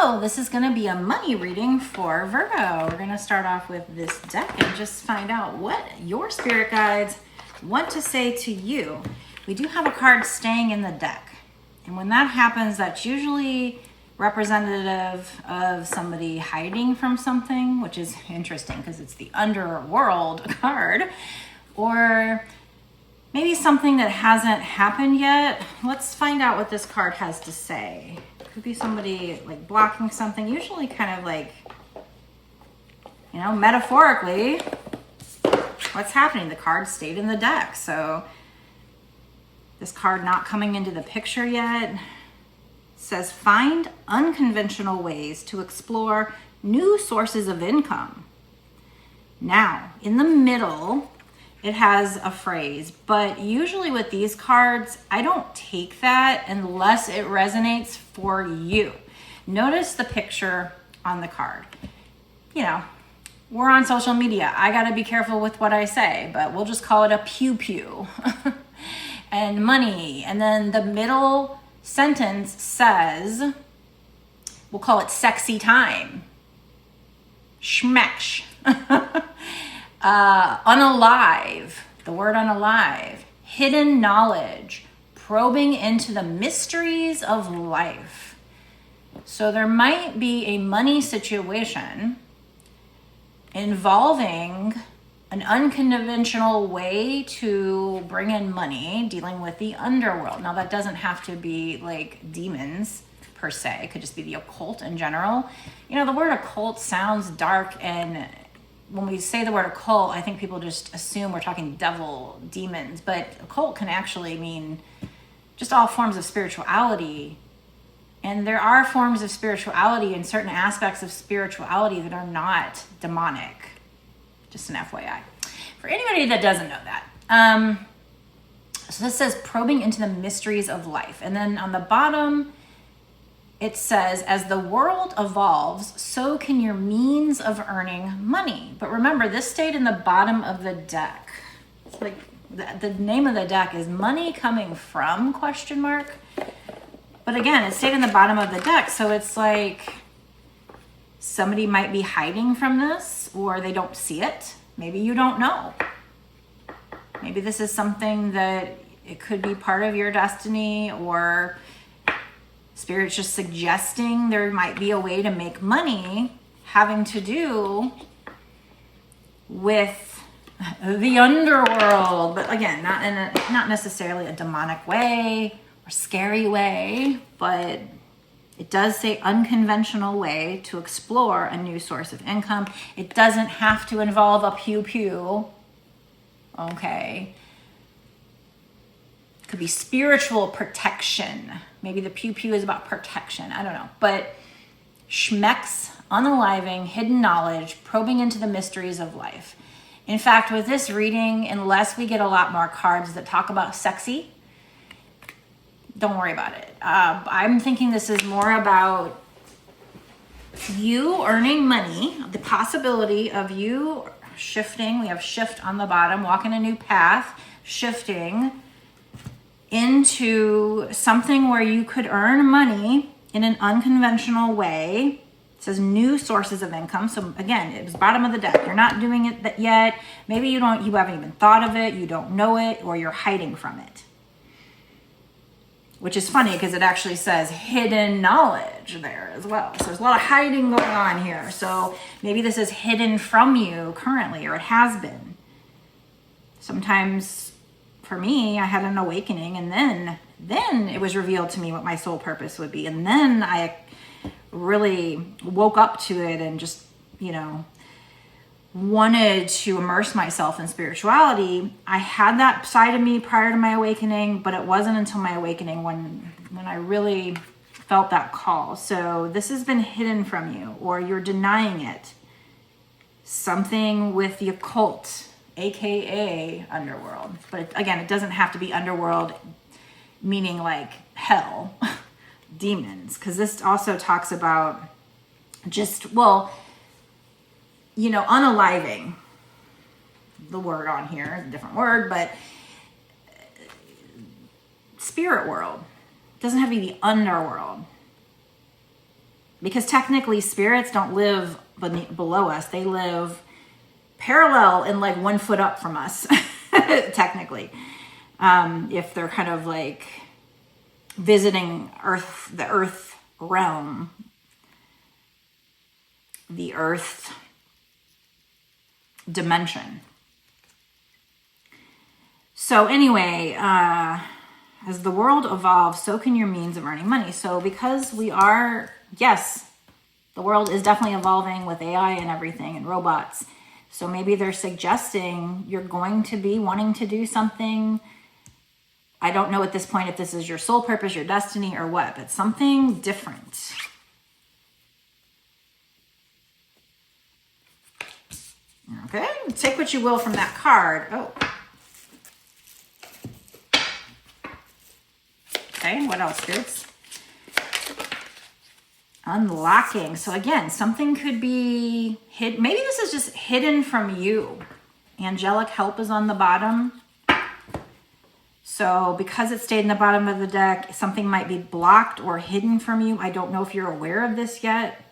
So this is going to be a money reading for Virgo. We're going to start off with this deck and just find out what your spirit guides want to say to you. We do have a card staying in the deck. And when that happens, that's usually representative of somebody hiding from something, which is interesting because it's the underworld card, or maybe something that hasn't happened yet. Let's find out what this card has to say. Could be somebody like blocking something, usually kind of like, you know, metaphorically, what's happening? The card stayed in the deck. So this card not coming into the picture yet says find unconventional ways to explore new sources of income. Now, in the middle, it has a phrase, but usually with these cards, I don't take that unless it resonates for you. Notice the picture on the card. You know, we're on social media. I got to be careful with what I say, but we'll just call it a pew pew. And money. And then the middle sentence says, we'll call it sexy time. Schmeksh. Unalive, the word unalive, hidden knowledge, probing into the mysteries of life. So there might be a money situation involving an unconventional way to bring in money, dealing with the underworld. Now that doesn't have to be like demons per se, it could just be the occult in general. You know, the word occult sounds dark, and when we say the word occult, I think people just assume we're talking devil, demons, but occult can actually mean just all forms of spirituality. And there are forms of spirituality and certain aspects of spirituality that are not demonic. Just an FYI. For anybody that doesn't know that. So this says probing into the mysteries of life. And then on the bottom, it says, as the world evolves, so can your means of earning money. But remember, this stayed in the bottom of the deck. It's like the name of the deck is Money Coming From, ? But again, it stayed in the bottom of the deck. So it's like somebody might be hiding from this, or they don't see it. Maybe you don't know. Maybe this is something that it could be part of your destiny, or Spirit's just suggesting there might be a way to make money having to do with the underworld. But again, not necessarily a demonic way or scary way, but it does say unconventional way to explore a new source of income. It doesn't have to involve a pew pew. Okay. Could be spiritual protection. Maybe the pew pew is about protection. I don't know. But schmecks, unaliving, hidden knowledge, probing into the mysteries of life. In fact, with this reading, unless we get a lot more cards that talk about sexy, don't worry about it. I'm thinking this is more about you earning money, the possibility of you shifting. We have shift on the bottom, walking a new path, shifting into something where you could earn money in an unconventional way. It says new sources of income. So again, it was bottom of the deck. You're not doing it yet. Maybe you haven't even thought of it. You don't know it, or you're hiding from it. Which is funny because it actually says hidden knowledge there as well. So there's a lot of hiding going on here. So maybe this is hidden from you currently, or it has been. Sometimes for me, I had an awakening, and then it was revealed to me what my soul purpose would be. And then I really woke up to it and just, wanted to immerse myself in spirituality. I had that side of me prior to my awakening, but it wasn't until my awakening when I really felt that call. So this has been hidden from you, or you're denying it. Something with the occult, aka underworld. But again, it doesn't have to be underworld, meaning like hell, demons, because this also talks about just, unaliving. The word on here is a different word, but spirit world. It doesn't have to be the underworld. Because technically spirits don't live below us. They live parallel and like 1 foot up from us, technically. If they're kind of like visiting Earth, the Earth realm, the Earth dimension. So anyway, as the world evolves, so can your means of earning money. So because we are, yes, the world is definitely evolving with AI and everything and robots. So maybe they're suggesting you're going to be wanting to do something. I don't know at this point if this is your soul purpose, your destiny, or what, but something different. Okay, take what you will from that card. Oh. Okay, what else, spirits? Unlocking. So again, something could be hidden. Maybe this is just hidden from you. Angelic help is on the bottom. So because it stayed in the bottom of the deck, something might be blocked or hidden from you. I don't know if you're aware of this yet.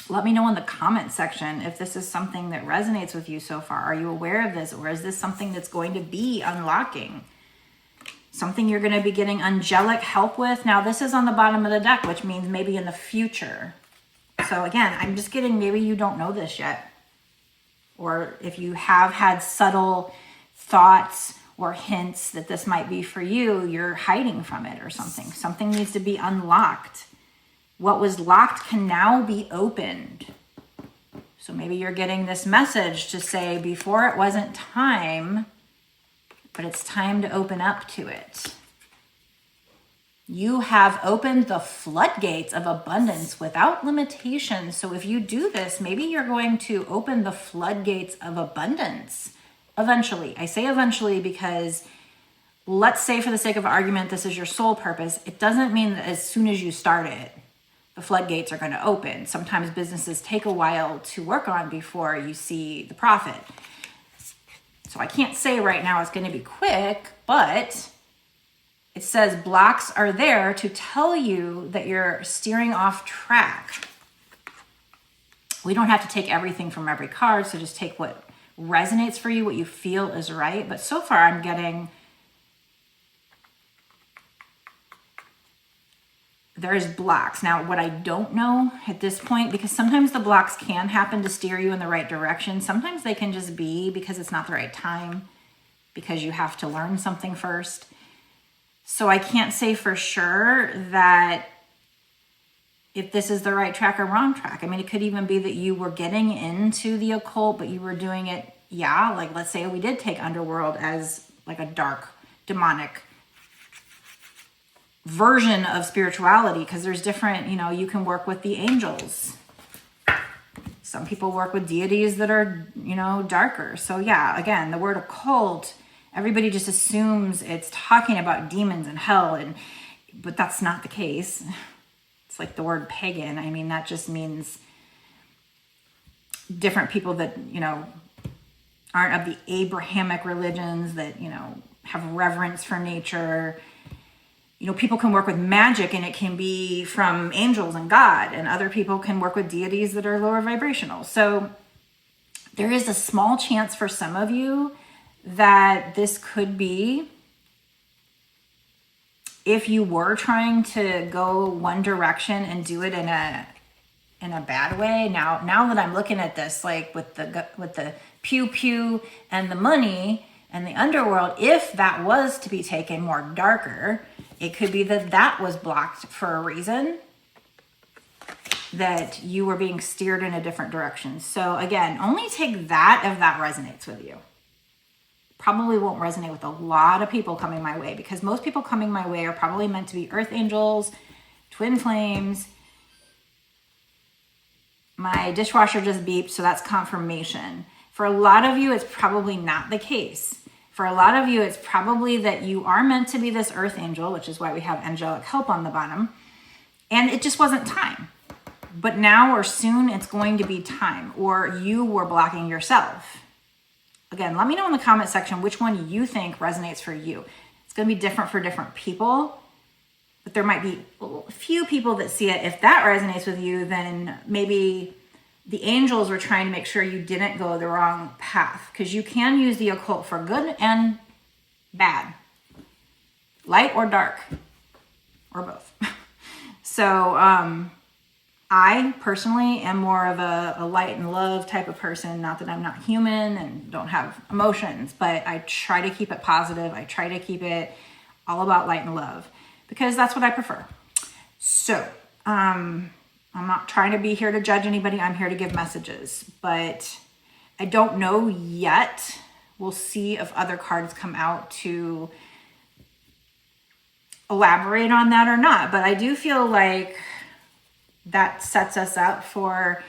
Let me know in the comment section if this is something that resonates with you so far. Are you aware of this, or is this something that's going to be unlocking? Something you're going to be getting angelic help with. Now, this is on the bottom of the deck, which means maybe in the future. So again, I'm just getting, maybe you don't know this yet. Or if you have had subtle thoughts or hints that this might be for you, you're hiding from it or something. Something needs to be unlocked. What was locked can now be opened. So maybe you're getting this message to say, before it wasn't time, but it's time to open up to it. You have opened the floodgates of abundance without limitations. So if you do this, maybe you're going to open the floodgates of abundance eventually. I say eventually because let's say for the sake of argument, this is your soul purpose. It doesn't mean that as soon as you start it, the floodgates are going to open. Sometimes businesses take a while to work on before you see the profit. So I can't say right now it's going to be quick, but it says blocks are there to tell you that you're steering off track. We don't have to take everything from every card, so just take what resonates for you, what you feel is right. But so far I'm getting, there's blocks. Now, what I don't know at this point, because sometimes the blocks can happen to steer you in the right direction. Sometimes they can just be because it's not the right time, because you have to learn something first. So I can't say for sure that if this is the right track or wrong track. I mean, it could even be that you were getting into the occult, but you were doing it, like let's say we did take underworld as like a dark, demonic version of spirituality, because there's different, you can work with the angels. Some people work with deities that are, darker. So yeah, again, the word occult, everybody just assumes it's talking about demons and hell, but that's not the case. It's like the word pagan. I mean, that just means different people that, aren't of the Abrahamic religions, that, have reverence for nature. People can work with magic and it can be from angels and God, and other people can work with deities that are lower vibrational. So there is a small chance for some of you that this could be, if you were trying to go one direction and do it in a bad way. Now that I'm looking at this, like with the pew pew and the money and the underworld, if that was to be taken more darker, it could be that was blocked for a reason, that you were being steered in a different direction. So again, only take that if that resonates with you. Probably won't resonate with a lot of people coming my way, because most people coming my way are probably meant to be earth angels, twin flames. My dishwasher just beeped, so that's confirmation. For a lot of you, it's probably not the case. For a lot of you, it's probably that you are meant to be this earth angel, which is why we have angelic help on the bottom, and it just wasn't time. But now or soon, it's going to be time, or you were blocking yourself. Again, let me know in the comment section which one you think resonates for you. It's going to be different for different people. but there might be a few people that see it. If that resonates with you, then maybe the angels were trying to make sure you didn't go the wrong path, because you can use the occult for good and bad, light or dark, or both. So I personally am more of a light and love type of person. Not that I'm not human and don't have emotions, but I try to keep it positive. I try to keep it all about light and love, because that's what I prefer. So I'm not trying to be here to judge anybody. I'm here to give messages, but I don't know yet. We'll see if other cards come out to elaborate on that or not. But I do feel like that sets us up for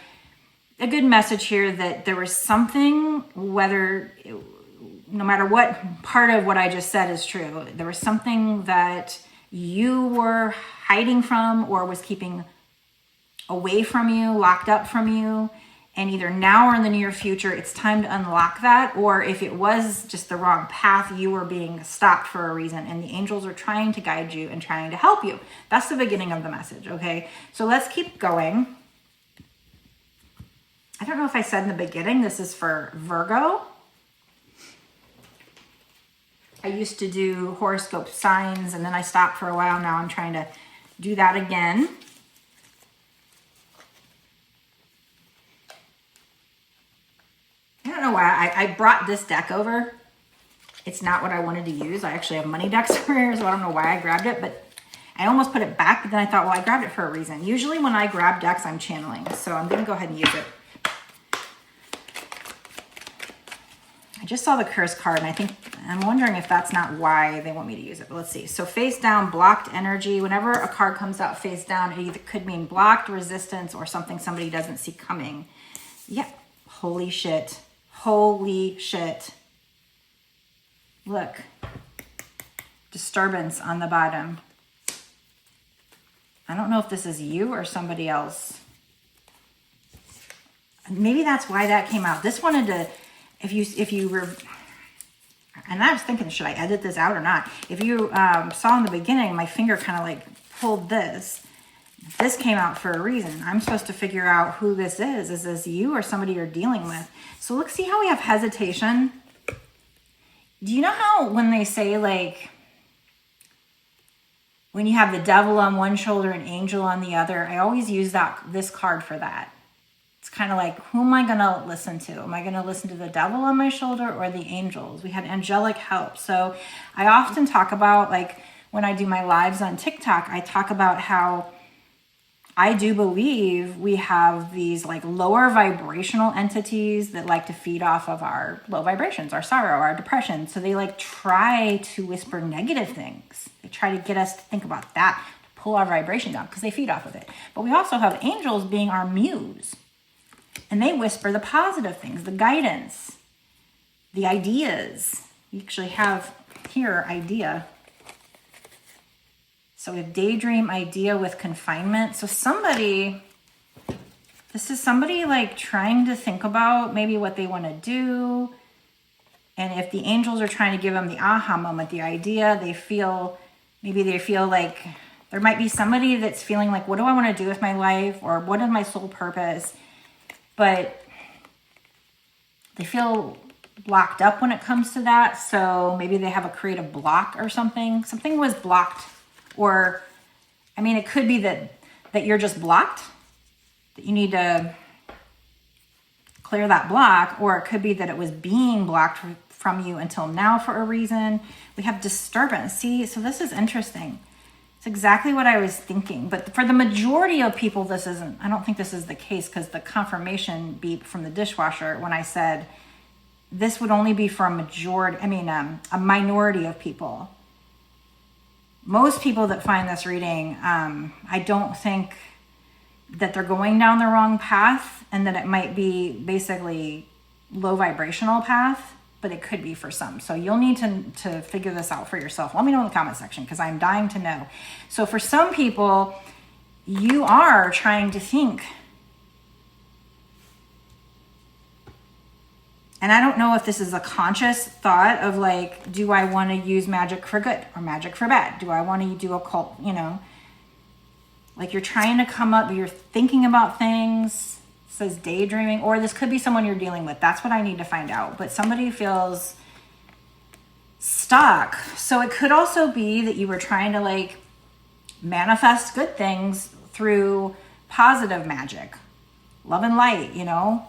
a good message here, that there was something, no matter what part of what I just said is true, there was something that you were hiding from or was keeping away from you, locked up from you. And either now or in the near future, it's time to unlock that. Or if it was just the wrong path, you were being stopped for a reason, and the angels are trying to guide you and trying to help you. That's the beginning of the message, okay? So let's keep going. I don't know if I said in the beginning, this is for Virgo. I used to do horoscope signs, and then I stopped for a while. Now I'm trying to do that again. I don't know why I brought this deck over. It's not what I wanted to use. I actually have money decks over here, so I don't know why I grabbed it, but I almost put it back, but then I thought, well, I grabbed it for a reason. Usually when I grab decks, I'm channeling, so I'm going to go ahead and use it. I just saw the curse card, and I'm wondering if that's not why they want me to use it, but let's see. So face down, blocked energy. Whenever a card comes out face down, it either could mean blocked, resistance, or something somebody doesn't see coming. Yeah, holy shit. Holy shit. Look. Disturbance on the bottom. I don't know if this is you or somebody else. Maybe that's why that came out. This wanted to, if you were, and I was thinking, should I edit this out or not? If you saw in the beginning, my finger kind of like pulled this. This came out for a reason. I'm supposed to figure out who this is. Is this you or somebody you're dealing with? So look, see how we have hesitation? Do you know how when they say, like, when you have the devil on one shoulder and angel on the other, I always use this card for that. It's kind of like, who am I going to listen to? Am I going to listen to the devil on my shoulder or the angels? We had angelic help. So I often talk about, like, when I do my lives on TikTok, I talk about how I do believe we have these like lower vibrational entities that like to feed off of our low vibrations, our sorrow, our depression. So they like try to whisper negative things. They try to get us to think about that, to pull our vibration down, because they feed off of it. But we also have angels being our muse. And they whisper the positive things, the guidance, the ideas. You actually have here, idea. So we have daydream, idea with confinement. So this is somebody like trying to think about maybe what they want to do. And if the angels are trying to give them the aha moment, the idea, maybe they feel like there might be somebody that's feeling like, what do I want to do with my life? Or what is my soul purpose? But they feel blocked up when it comes to that. So maybe they have a creative block or something. Something was blocked. Or, I mean, it could be that you're just blocked, that you need to clear that block, or it could be that it was being blocked from you until now for a reason. We have disturbance. See, so this is interesting. It's exactly what I was thinking. But for the majority of people, I don't think this is the case, because the confirmation beep from the dishwasher, when I said this would only be for a minority of people. Most people that find this reading, I don't think that they're going down the wrong path, and that it might be basically low vibrational path, but it could be for some. So you'll need to figure this out for yourself. Let me know in the comment section, because I'm dying to know. So for some people, you are trying to think. And I don't know if this is a conscious thought of like, do I want to use magic for good or magic for bad? Do I want to do occult, Like you're trying to come up, you're thinking about things. It says daydreaming, or this could be someone you're dealing with. That's what I need to find out. But somebody feels stuck. So it could also be that you were trying to like manifest good things through positive magic, love and light, you know,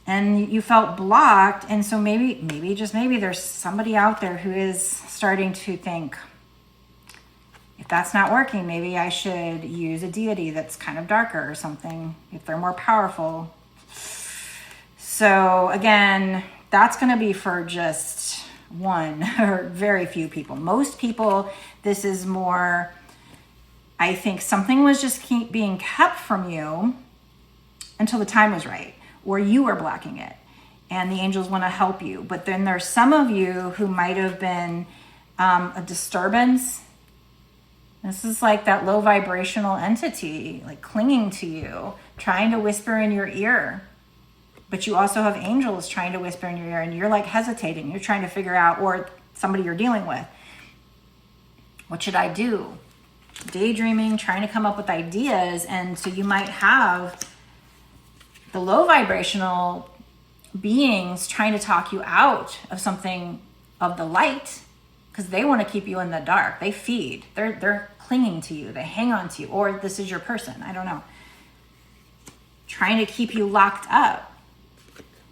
and you felt blocked. And so maybe just maybe there's somebody out there who is starting to think, if that's not working, maybe I should use a deity that's kind of darker or something, if they're more powerful. So again, that's going to be for just one or very few people. Most people, this is more, I think something was just being kept from you until the time was right, or you were blocking it and the angels want to help you. But then there's some of you who might have been a disturbance. This is like that low vibrational entity, like clinging to you, trying to whisper in your ear. But you also have angels trying to whisper in your ear, and you're like hesitating. You're trying to figure out, or somebody you're dealing with, what should I do? Daydreaming, trying to come up with ideas. And so you might have the low vibrational beings trying to talk you out of something of the light, because they want to keep you in the dark. They feed. They're clinging to you. They hang on to you. Or this is your person. I don't know. Trying to keep you locked up.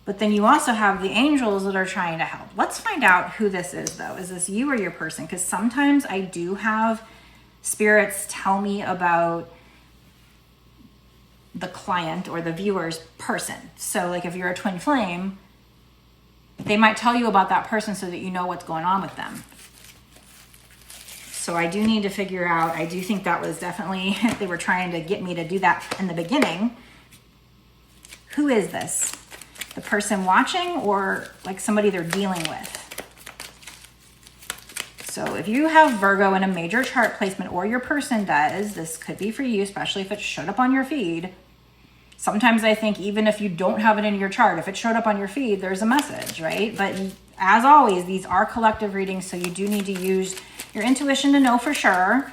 But then you also have the angels that are trying to help. Let's find out who this is, though. Is this you or your person? Because sometimes I do have spirits tell me about the client or the viewer's person. So like if you're a twin flame, they might tell you about that person so that you know what's going on with them. So I do need to figure out, I do think that was definitely, they were trying to get me to do that in the beginning. Who is this? The person watching, or like somebody they're dealing with? So if you have Virgo in a major chart placement, or your person does, this could be for you, especially if it showed up on your feed. Sometimes I think even if you don't have it in your chart, if it showed up on your feed, there's a message, right? But as always, these are collective readings, so you do need to use your intuition to know for sure.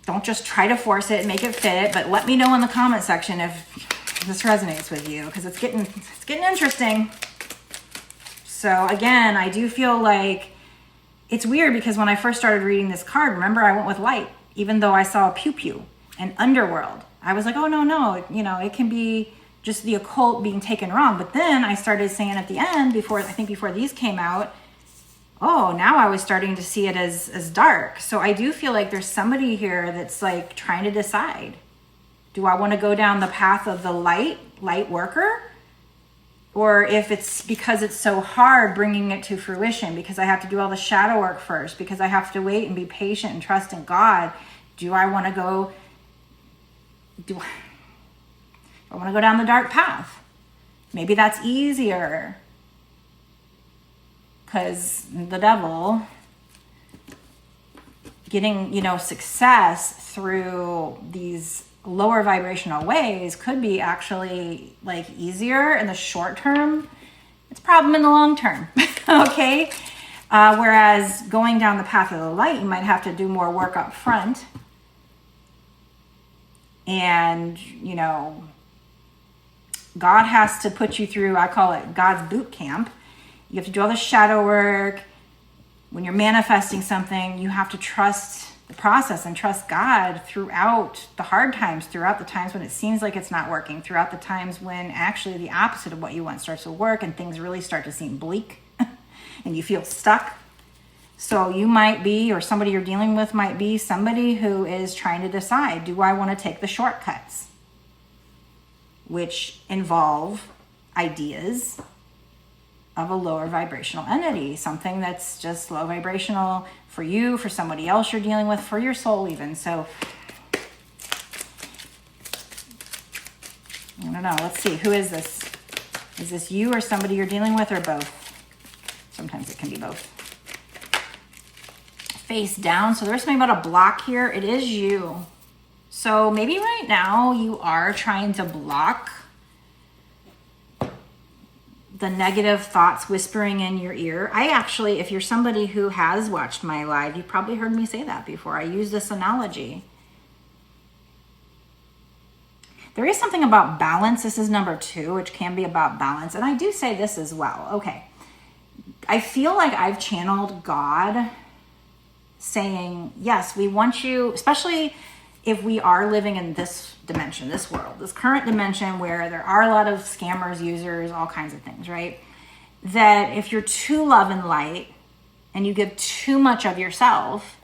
Don't just try to force it and make it fit, but let me know in the comment section if this resonates with you, because it's getting interesting. So again, I do feel like it's weird, because when I first started reading this card, remember I went with light, even though I saw a pew pew and underworld. I was like, oh no, you know, it can be just the occult being taken wrong. But then I started saying at the end, before these came out, oh, now I was starting to see it as dark. So I do feel like there's somebody here that's like trying to decide, do I want to go down the path of the light worker? Or if it's because it's so hard bringing it to fruition, because I have to do all the shadow work first, because I have to wait and be patient and trust in God, do I want to go down the dark path? Maybe that's easier, because the devil getting, success through these lower vibrational ways could be actually like easier in the short term. It's a problem in the long term. Okay. Whereas going down the path of the light, you might have to do more work up front. And, God has to put you through, I call it God's boot camp. You have to do all the shadow work. When you're manifesting something, you have to trust the process and trust God throughout the hard times, throughout the times when it seems like it's not working, throughout the times when actually the opposite of what you want starts to work and things really start to seem bleak and you feel stuck. So you might be, or somebody you're dealing with might be somebody who is trying to decide, do I want to take the shortcuts, which involve ideas of a lower vibrational entity, something that's just low vibrational for you, for somebody else you're dealing with, for your soul even. So I don't know. Let's see. Who is this? Is this you or somebody you're dealing with, or both? Sometimes it can be both. Face down. So there's something about a block here. It is you. So maybe right now you are trying to block the negative thoughts whispering in your ear. I actually, if you're somebody who has watched my live, you've probably heard me say that before. I use this analogy. There is something about balance. This is number 2, which can be about balance. And I do say this as well. Okay. I feel like I've channeled God saying, yes, we want you, especially if we are living in this dimension, this world, this current dimension where there are a lot of scammers, users, all kinds of things, right? That if you're too love and light and you give too much of yourself,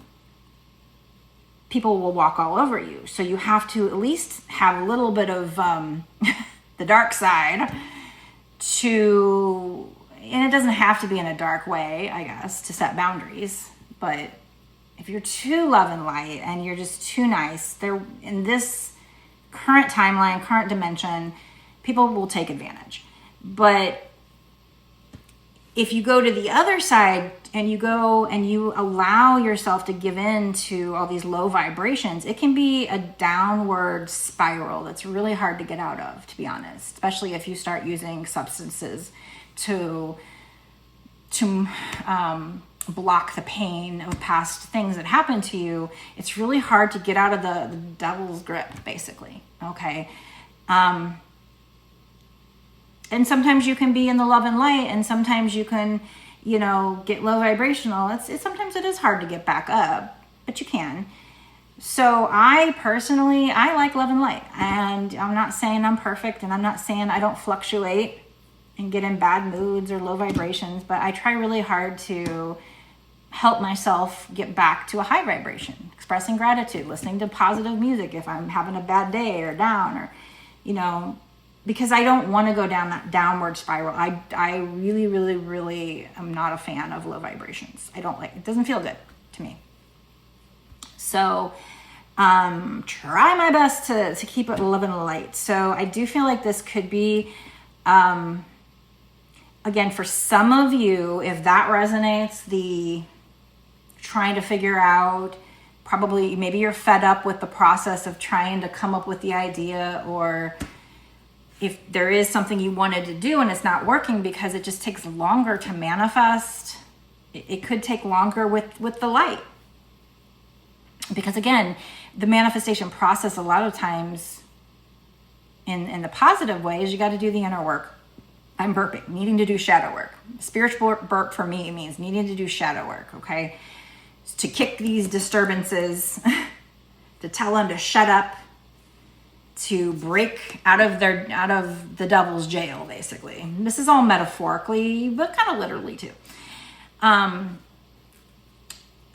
people will walk all over you. So you have to at least have a little bit of the dark side to, and it doesn't have to be in a dark way, I guess, to set boundaries. But if you're too love and light and you're just too nice, there in this current timeline, current dimension, people will take advantage. But if you go to the other side and you go and you allow yourself to give in to all these low vibrations, it can be a downward spiral that's really hard to get out of, to be honest, especially if you start using substances to block the pain of past things that happened to you. It's really hard to get out of the devil's grip, basically. Okay. And sometimes you can be in the love and light, and sometimes you can, get low vibrational. Sometimes it is hard to get back up, but you can. So I personally like love and light, and I'm not saying I'm perfect, and I'm not saying I don't fluctuate and get in bad moods or low vibrations, but I try really hard to help myself get back to a high vibration, expressing gratitude, listening to positive music if I'm having a bad day or down, or, because I don't want to go down that downward spiral. I really, really, really am not a fan of low vibrations. I don't like it. Doesn't feel good to me. So try my best to keep it love and light. So I do feel like this could be, again, for some of you, if that resonates, the trying to figure out, probably maybe you're fed up with the process of trying to come up with the idea, or if there is something you wanted to do and it's not working because it just takes longer to manifest, it could take longer with the light. Because again, the manifestation process, a lot of times in the positive ways, you got to do the inner work. I'm burping, needing to do shadow work. Spiritual burp for me means needing to do shadow work, okay? To kick these disturbances, to tell them to shut up, to break out of the devil's jail, basically. This is all metaphorically, but kind of literally too.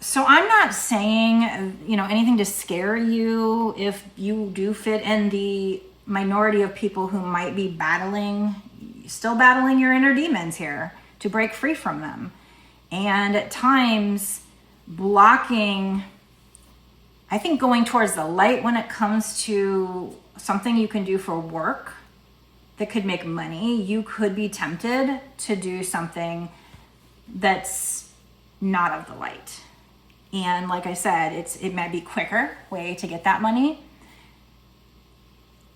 So I'm not saying, anything to scare you if you do fit in the minority of people who might be still battling your inner demons here to break free from them. And at times blocking, I think going towards the light when it comes to something you can do for work that could make money, you could be tempted to do something that's not of the light. And like I said, it might be quicker way to get that money.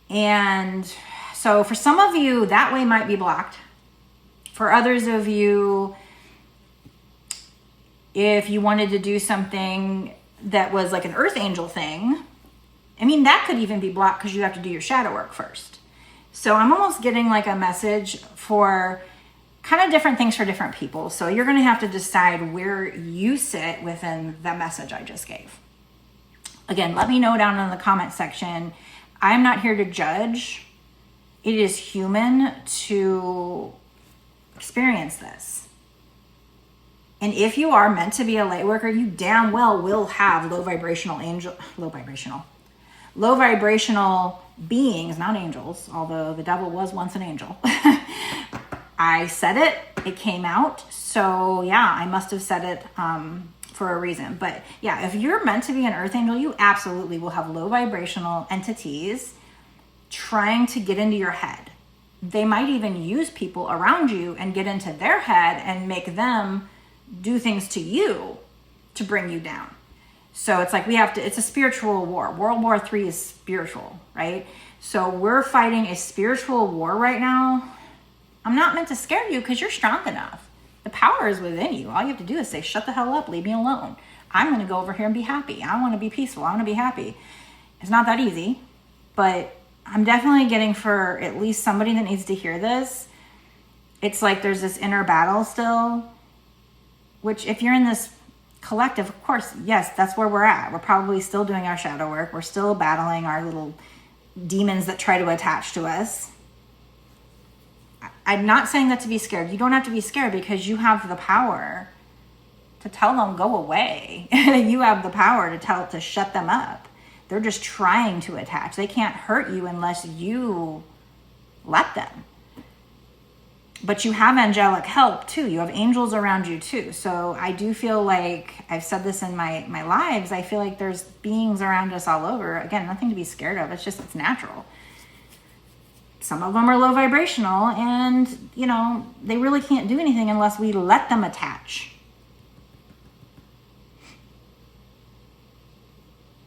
And so for some of you, that way might be blocked. For others of you, if you wanted to do something that was like an earth angel thing, that could even be blocked because you have to do your shadow work first. So I'm almost getting like a message for kind of different things for different people. So you're going to have to decide where you sit within the message I just gave. Again, let me know down in the comment section. I'm not here to judge. It is human to experience this. And if you are meant to be a light worker, you damn well will have low vibrational beings, not angels, although the devil was once an angel. I said it came out. So yeah, I must have said it for a reason. But yeah, if you're meant to be an earth angel, you absolutely will have low vibrational entities trying to get into your head. They might even use people around you and get into their head and make them do things to you to bring you down. So it's like it's a spiritual war. World War III is spiritual, right? So we're fighting a spiritual war right now. I'm not meant to scare you because you're strong enough. The power is within you. All you have to do is say, shut the hell up, leave me alone. I'm going to go over here and be happy. I want to be peaceful. I want to be happy. It's not that easy, but I'm definitely getting, for at least somebody that needs to hear this, it's like there's this inner battle still, which if you're in this collective, of course, yes, that's where we're at. We're probably still doing our shadow work. We're still battling our little demons that try to attach to us. I'm not saying that to be scared. You don't have to be scared, because you have the power to tell them go away. You have the power to shut them up. They're just trying to attach. They can't hurt you unless you let them. But you have angelic help too. You have angels around you too. So I do feel like, I've said this in my lives, I feel like there's beings around us all over. Again, nothing to be scared of. It's natural. Some of them are low vibrational, and, they really can't do anything unless we let them attach.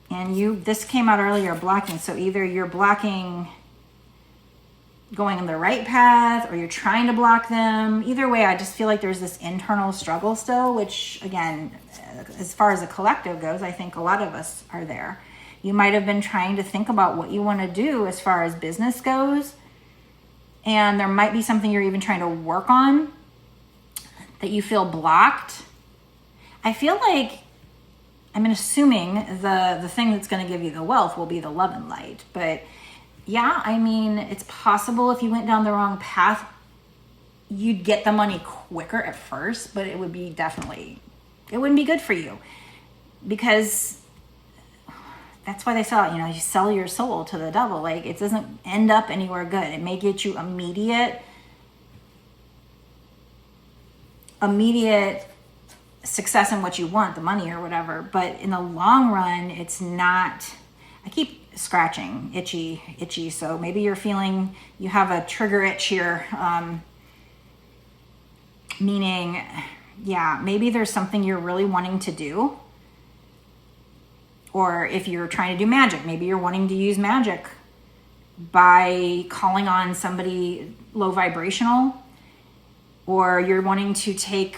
And this came out earlier, blocking. So either you're blocking going in the right path, or you're trying to block them. Either way, I just feel like there's this internal struggle still, which, again, as far as the collective goes, I think a lot of us are there. You might have been trying to think about what you want to do as far as business goes, and there might be something you're even trying to work on that you feel blocked. I feel like, assuming the thing that's going to give you the wealth will be the love and light. But yeah, it's possible if you went down the wrong path, you'd get the money quicker at first, but it wouldn't be good for you, because that's why they sell it. You sell your soul to the devil. Like, it doesn't end up anywhere good. It may get you immediate success in what you want, the money or whatever, but in the long run, it's not. I keep scratching, itchy. So maybe you're feeling you have a trigger itch here, meaning, yeah, maybe there's something you're really wanting to do. Or if you're trying to do magic, maybe you're wanting to use magic by calling on somebody low vibrational, or you're wanting to take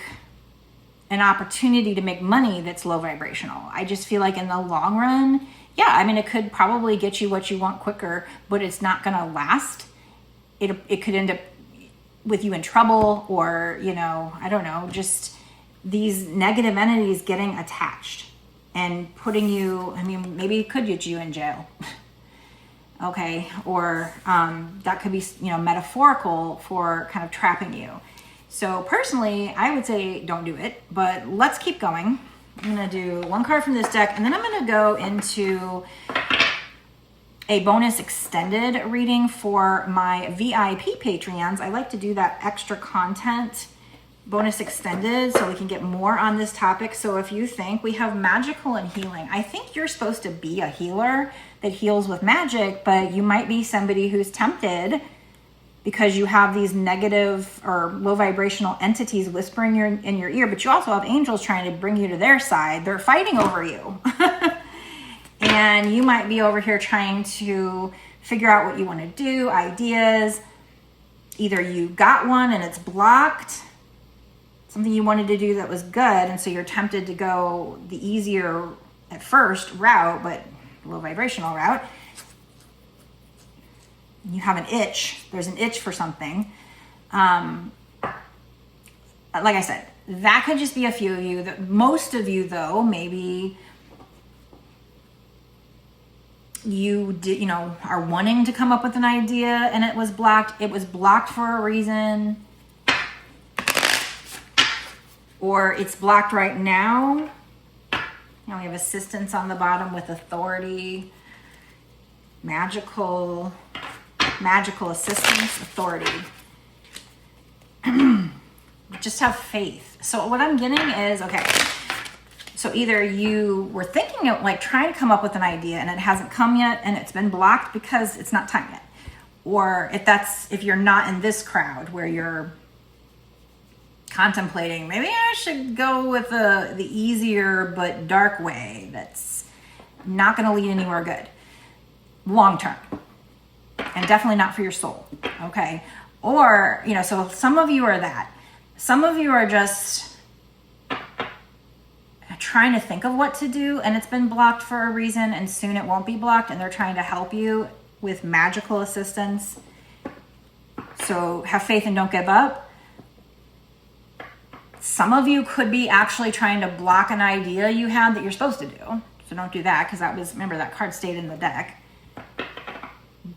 an opportunity to make money that's low vibrational. I just feel like in the long run, yeah, it could probably get you what you want quicker, but it's not going to last. It could end up with you in trouble, or, I don't know, just these negative entities getting attached and putting you, maybe it could get you in jail. Okay. Or that could be, metaphorical for kind of trapping you. So personally, I would say don't do it, but let's keep going. I'm going to do one card from this deck, and then I'm going to go into a bonus extended reading for my VIP Patreons. I like to do that extra content bonus extended so we can get more on this topic. So if you think we have magical and healing, I think you're supposed to be a healer that heals with magic, but you might be somebody who's tempted because you have these negative or low vibrational entities whispering in your ear, but you also have angels trying to bring you to their side. They're fighting over you. And you might be over here trying to figure out what you want to do, ideas. Either you got one and it's blocked, something you wanted to do that was good, and so you're tempted to go the easier at first route, but low vibrational route. You have an itch. There's an itch for something. Like I said, that could just be a few of you. Most of you, though, maybe you are wanting to come up with an idea and it was blocked. It was blocked for a reason. Or it's blocked right now. We have assistance on the bottom with authority, magical assistance, authority. Just have faith. So what I'm getting is, okay, so either you were thinking of like trying to come up with an idea and it hasn't come yet and it's been blocked because it's not time yet. Or if you're not in this crowd where you're contemplating, maybe I should go with the easier but dark way that's not going to lead anywhere good long term, and definitely not for your soul. Okay. Or, so some of you are that. Some of you are just trying to think of what to do and it's been blocked for a reason, and soon it won't be blocked, and they're trying to help you with magical assistance. So have faith and don't give up. Some of you could be actually trying to block an idea you had that you're supposed to do. So don't do that, because that was, remember, that card stayed in the deck.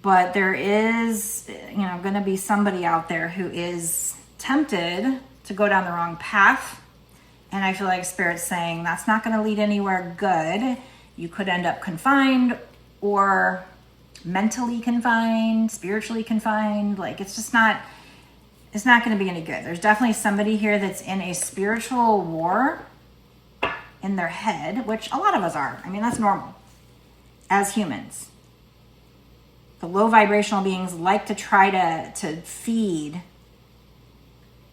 But there is, going to be somebody out there who is tempted to go down the wrong path. And I feel like Spirit's saying that's not going to lead anywhere good. You could end up confined or mentally confined, spiritually confined. Like, it's just not, it's not going to be any good. There's definitely somebody here that's in a spiritual war in their head, which a lot of us are. I mean, that's normal as humans. The low vibrational beings like to try to feed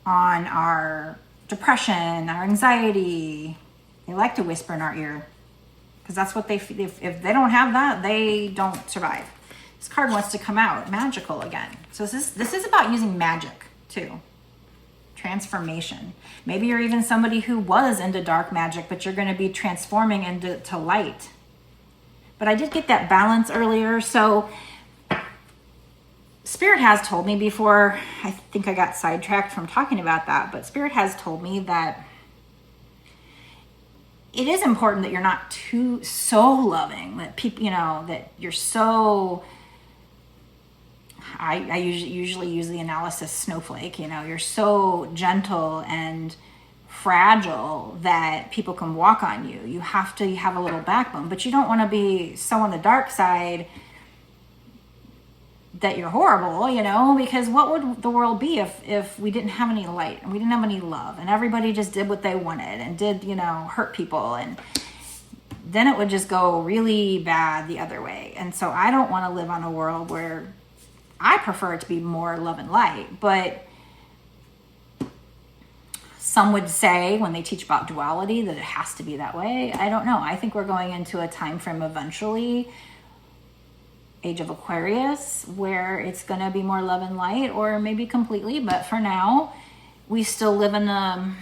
on our depression, our anxiety. They like to whisper in our ear because that's what they, if they don't have that, they don't survive. This card wants to come out magical again. So this is about using magic too. Transformation. Maybe you're even somebody who was into dark magic, but you're going to be transforming into light. But I did get that balance earlier. So Spirit has told me before, I think I got sidetracked from talking about that, but Spirit has told me that it is important that you're not so loving, that people, that you're so, I usually use the analysis snowflake, you're so gentle and fragile that people can walk on you. You have to have a little backbone, but you don't want to be so on the dark side that you're horrible, because what would the world be if we didn't have any light and we didn't have any love and everybody just did what they wanted and did, hurt people, and then it would just go really bad the other way. And so I don't want to live on a world where I prefer it to be more love and light, but some would say when they teach about duality that it has to be that way. I don't know. I think we're going into a time frame eventually, Age of Aquarius, where it's going to be more love and light, or maybe completely. But for now, we still live in a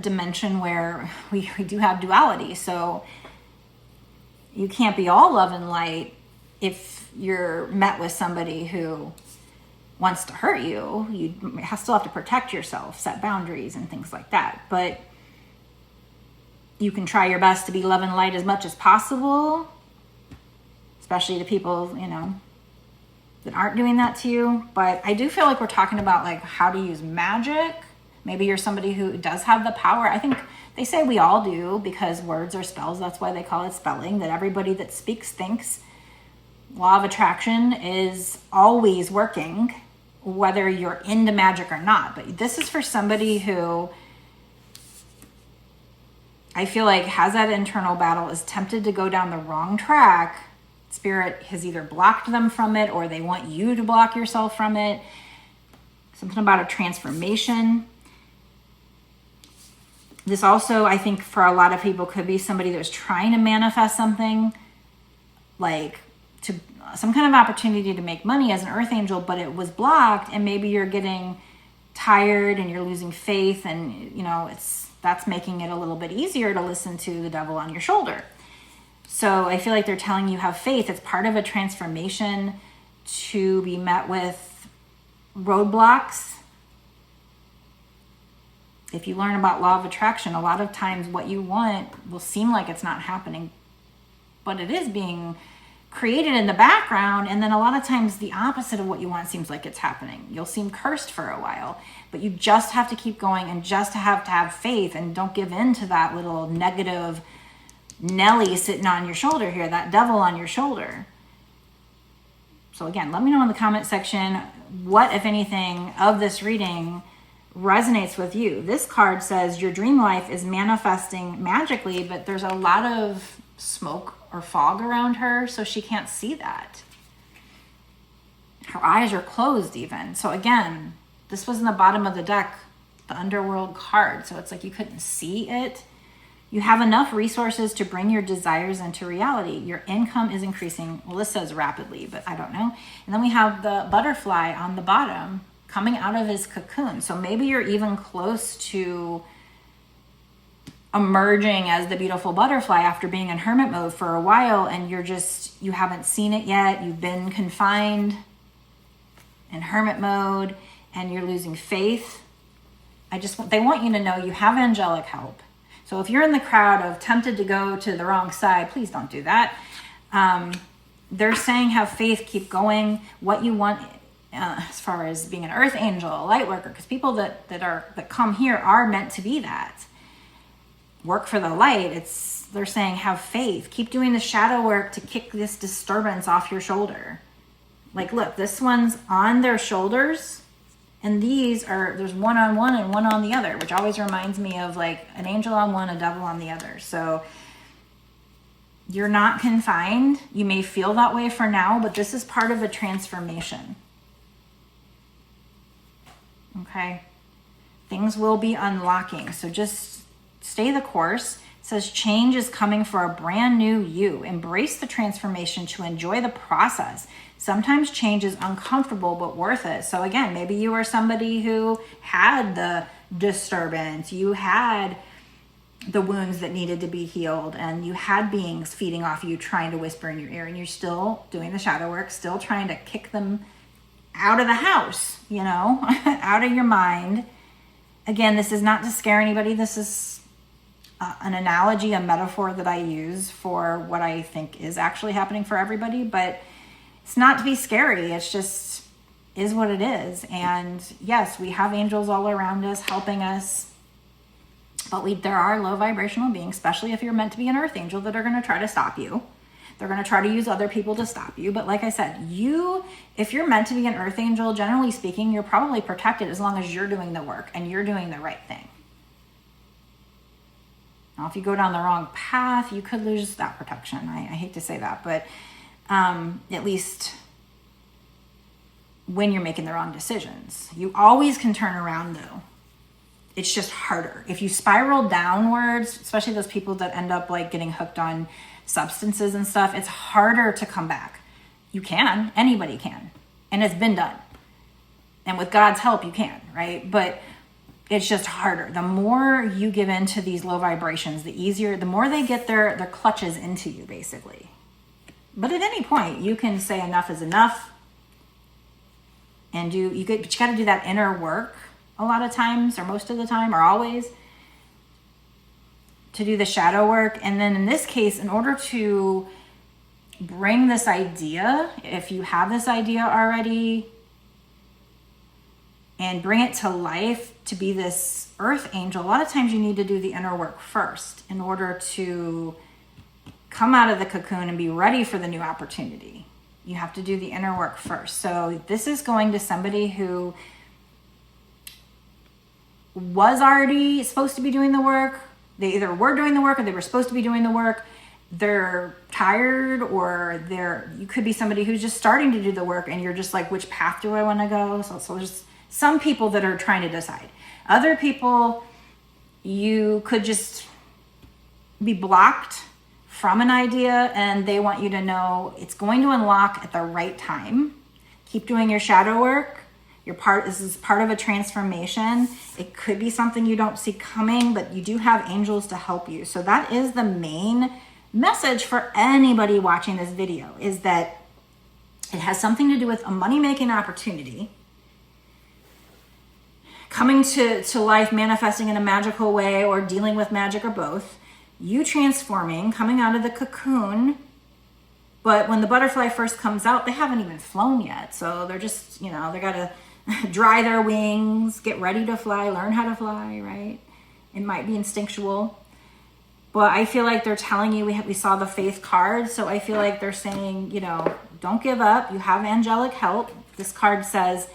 dimension where we do have duality. So you can't be all love and light if you're met with somebody who wants to hurt you. You still have to protect yourself, set boundaries and things like that. But you can try your best to be love and light as much as possible, especially to people, that aren't doing that to you. But I do feel like we're talking about like how to use magic. Maybe you're somebody who does have the power. I think they say we all do, because words are spells. That's why they call it spelling, that everybody that speaks thinks. Law of attraction is always working, whether you're into magic or not. But this is for somebody who I feel like has that internal battle, is tempted to go down the wrong track. Spirit has either blocked them from it, or they want you to block yourself from it. Something about a transformation. This also, I think, for a lot of people could be somebody that was trying to manifest something, like to some kind of opportunity to make money as an earth angel, but it was blocked, and maybe you're getting tired and you're losing faith, and that's making it a little bit easier to listen to the devil on your shoulder. So I feel like they're telling you have faith. It's part of a transformation to be met with roadblocks. If you learn about law of attraction, a lot of times what you want will seem like it's not happening, but it is being created in the background. And then a lot of times the opposite of what you want seems like it's happening. You'll seem cursed for a while, but you just have to keep going and just have to have faith, and don't give in to that little negative Nelly sitting on your shoulder here, that devil on your shoulder. So again, let me know in the comment section what, if anything, of this reading resonates with you. This card says your dream life is manifesting magically, but there's a lot of smoke or fog around her, so she can't see that. Her eyes are closed even. So again, this was in the bottom of the deck, the underworld card, so it's like you couldn't see it. You have enough resources to bring your desires into reality. Your income is increasing. Well, this says rapidly, but I don't know. And then we have the butterfly on the bottom coming out of his cocoon. So maybe you're even close to emerging as the beautiful butterfly after being in hermit mode for a while, and you haven't seen it yet. You've been confined in hermit mode and you're losing faith. They want you to know you have angelic help. So if you're in the crowd of tempted to go to the wrong side, please don't do that. They're saying have faith, keep going. What you want as far as being an earth angel, a light worker, because people that come here are meant to be that. Work for the light. They're saying have faith. Keep doing the shadow work to kick this disturbance off your shoulder. Like, look, this one's on their shoulders, and there's one on one and one on the other, which always reminds me of like an angel on one, a devil on the other. So you're not confined. You may feel that way for now, but this is part of a transformation. Okay? Things will be unlocking. So just stay the course. It says change is coming for a brand new you. Embrace the transformation to enjoy the process. Sometimes change is uncomfortable, but worth it. So again, maybe you are somebody who had the disturbance. You had the wounds that needed to be healed, and you had beings feeding off you, trying to whisper in your ear, and you're still doing the shadow work, still trying to kick them out of the house, out of your mind. Again, this is not to scare anybody. This is an analogy, a metaphor that I use for what I think is actually happening for everybody, but it's not to be scary. It's just is what it is. And yes, we have angels all around us helping us, but there are low vibrational beings, especially if you're meant to be an earth angel, that are going to try to stop you. They're going to try to use other people to stop you. But like I said, if you're meant to be an earth angel, generally speaking, you're probably protected as long as you're doing the work and you're doing the right thing. Now, if you go down the wrong path, you could lose that protection. I hate to say that, but at least when you're making the wrong decisions. You always can turn around, though. It's just harder. If you spiral downwards, especially those people that end up like getting hooked on substances and stuff, it's harder to come back. You can. Anybody can. And it's been done. And with God's help, you can, right? But it's just harder. The more you give in to these low vibrations, the more they get their clutches into you, basically. But at any point, you can say enough is enough. And but you got to do that inner work a lot of times, or most of the time, or always, to do the shadow work. And then in this case, in order to bring this idea, if you have this idea already, and bring it to life to be this earth angel, a lot of times you need to do the inner work first in order to come out of the cocoon and be ready for the new opportunity. You have to do the inner work first. So this is going to somebody who was already supposed to be doing the work. They either were doing the work or they were supposed to be doing the work. They're tired, or you could be somebody who's just starting to do the work and you're just like, which path do I want to go? So there's some people that are trying to decide. Other people, you could just be blocked from an idea and they want you to know it's going to unlock at the right time. Keep doing your shadow work. This is part of a transformation. It could be something you don't see coming, but you do have angels to help you. So that is the main message for anybody watching this video, is that it has something to do with a money-making opportunity coming to life, manifesting in a magical way, or dealing with magic, or both. You transforming, coming out of the cocoon. But when the butterfly first comes out, they haven't even flown yet. So they're just, they got to dry their wings, get ready to fly, learn how to fly, right? It might be instinctual. But I feel like they're telling you, we saw the faith card. So I feel like they're saying, don't give up. You have angelic help. This card says,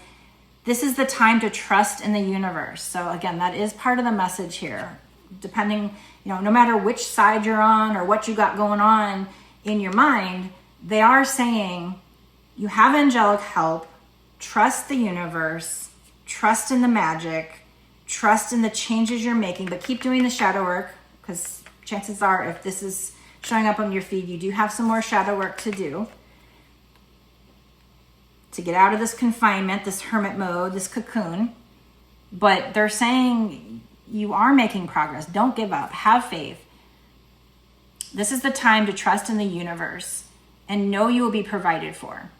this is the time to trust in the universe. So again, that is part of the message here. Depending, no matter which side you're on or what you got going on in your mind, they are saying you have angelic help. Trust the universe, trust in the magic, trust in the changes you're making, but keep doing the shadow work, because chances are if this is showing up on your feed, you do have some more shadow work to do to get out of this confinement, this hermit mode, this cocoon. But they're saying You are making progress. Don't give up. Have faith. This is the time to trust in the universe and know you will be provided for.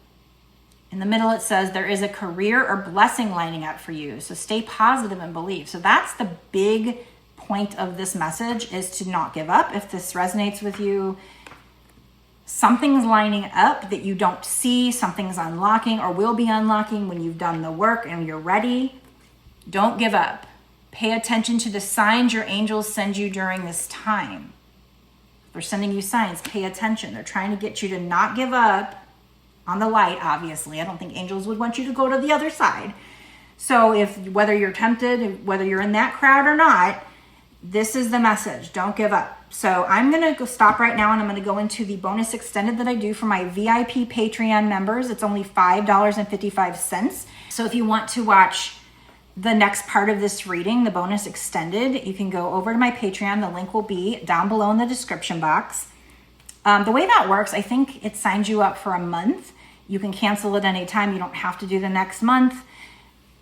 In the middle, it says there is a career or blessing lining up for you. So stay positive and believe. So that's the big point of this message, is to not give up. If this resonates with you, something's lining up that you don't see, something's unlocking or will be unlocking when you've done the work and you're ready. Don't give up. Pay attention to the signs your angels send you during this time. They're sending you signs. Pay attention. They're trying to get you to not give up on the light, obviously. I don't think angels would want you to go to the other side. So whether you're tempted, whether you're in that crowd or not, this is the message. Don't give up. So I'm going to go stop right now, and I'm going to go into the bonus extended that I do for my VIP Patreon members. It's only $5.55. So if you want to watch the next part of this reading, the bonus extended, you can go over to my Patreon. The link will be down below in the description box. The way that works, I think it signs you up for a month. You can cancel at any time. You don't have to do the next month.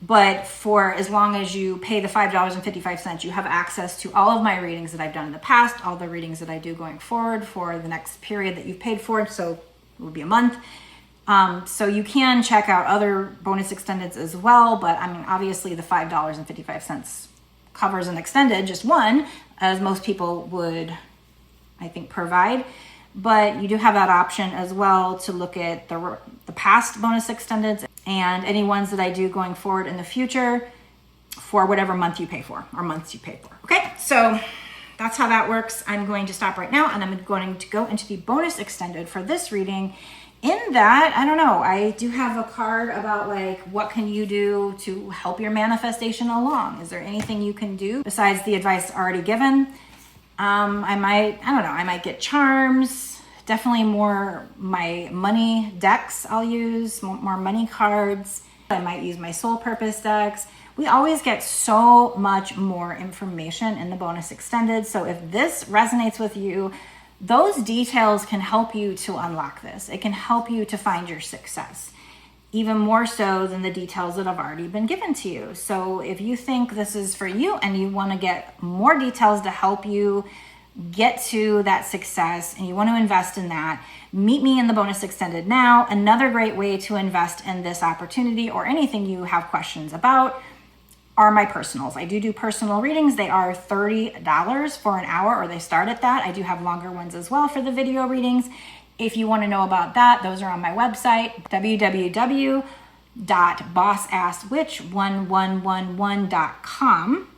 But for as long as you pay the $5.55, you have access to all of my readings that I've done in the past, all the readings that I do going forward for the next period that you've paid for. So it will be a month. So you can check out other bonus extendeds as well. But I mean, obviously the $5.55 covers an extended, just one, as most people would, I think, provide. But you do have that option as well to look at the past bonus extendeds and any ones that I do going forward in the future for whatever month you pay for or months you pay for. Okay, so that's how that works. I'm going to stop right now, and I'm going to go into the bonus extended for this reading. In that, I don't know, I do have a card about like, what can you do to help your manifestation along? Is there anything you can do besides the advice already given? I might get charms, definitely more my money decks I'll use, more money cards. I might use my soul purpose decks. We always get so much more information in the bonus extended. So if this resonates with you, those details can help you to unlock this. It can help you to find your success, even more so than the details that have already been given to you. So if you think this is for you and you want to get more details to help you get to that success and you want to invest in that, meet me in the bonus extended now. Another great way to invest in this opportunity or anything you have questions about are my personals. I do personal readings. They are $30 for an hour, or they start at that. I do have longer ones as well for the video readings. If you want to know about that, those are on my website, www.bossasked1111.com.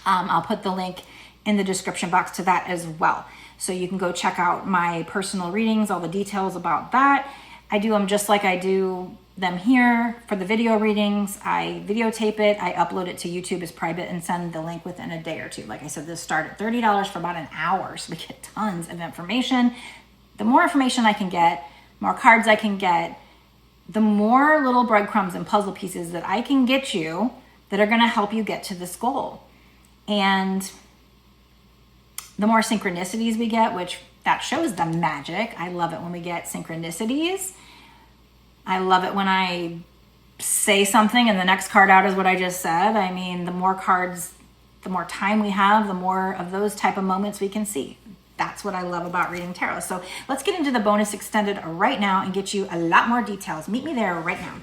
I'll put the link in the description box to that as well. So you can go check out my personal readings, all the details about that. I do them just like I do them here for the video readings. I videotape it, I upload it to YouTube as private and send the link within a day or two. Like I said, this start at $30 for about an hour. So we get tons of information. The more information I can get, more cards I can get, the more little breadcrumbs and puzzle pieces that I can get you that are going to help you get to this goal. And the more synchronicities we get, which that shows the magic. I love it when we get synchronicities. I love it when I say something and the next card out is what I just said. I mean, the more cards, the more time we have, the more of those type of moments we can see. That's what I love about reading tarot. So let's get into the bonus extended right now and get you a lot more details. Meet me there right now.